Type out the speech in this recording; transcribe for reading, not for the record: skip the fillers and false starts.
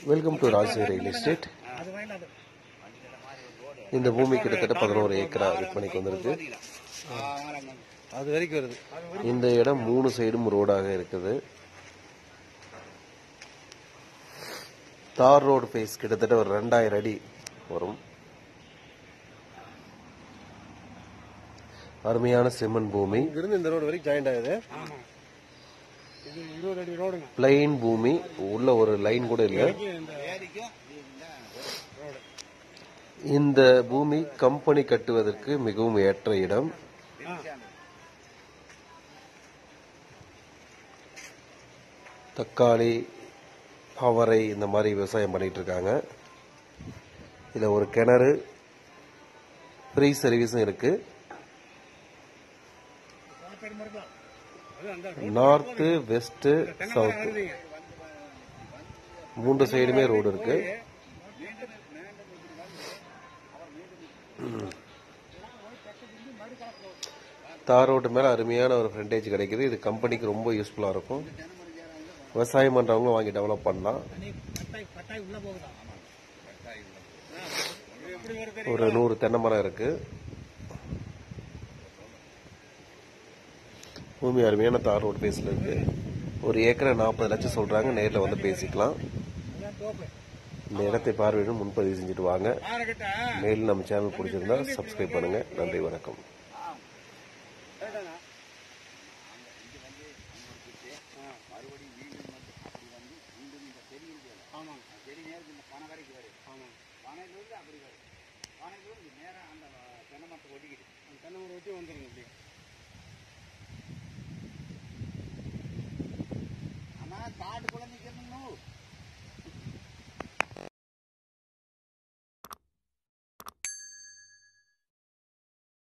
Welcome to ராசி real estate. இந்த பூமி கிட்டத்தட்ட 11 ஏக்கரா விற்பனைக்கு வந்திருக்கு. அது வரைக்கும் வருது. இந்த இடம் 3 சைடும் ரோடாக இருக்குது. தார் ரோடு ஃபேஸ் கிட்டத்தட்ட ஒரு 2000 அடி வரும். அருமையான செம்மண் பூமி. இங்கிருந்து இந்த ரோடு வரைக்கும் ஜாயிண்ட் ஆகுது. இது 20 அடி ரோடுங்க. பிளைன் பூமி, உள்ள ஒரு லைன் கூட இல்லை. இந்த பூமி கம்பெனி கட்டுவதற்கு மிகவும் ஏற்ற இடம். தக்காளி, அவரை இந்த மாதிரி விவசாயம் பண்ணிட்டு இருக்காங்க. இதுல ஒரு கிணறு, ஃப்ரீ சர்வீஸும் இருக்கு. நார்த், வெஸ்ட், சவுத் 3 சைடுமே ரோடு இருக்கு. தார் ரோடு மேல அருமையான ஒரு ஃப்ரண்டேஜ் கிடைக்குது. இது கம்பெனிக்கு ரொம்ப யூஸ்ஃபுல்லா இருக்கும். விவசாயம் பண்றவங்க வாங்கி டெவலப் பண்ணலாம். ஒரு 100 தென்னை மரம் இருக்கு. பூமி அருமையான தார் ரோடு பேஸ்ல இருக்கு. ஒரு ஏக்கரை 40 லட்சம் சொல்றாங்க. நேரில் வந்து பேசிக்கலாம். இந்த இடத்தை பார்வையிடும் முன்பதிவு செஞ்சுட்டு வாங்க. மேலும் நம்ம சேனல் பிடிச்சிருந்தா சப்ஸ்கிரைப் பண்ணுங்க. நன்றி, வணக்கம். காட்டுக்குள்ள நிக்கணும்.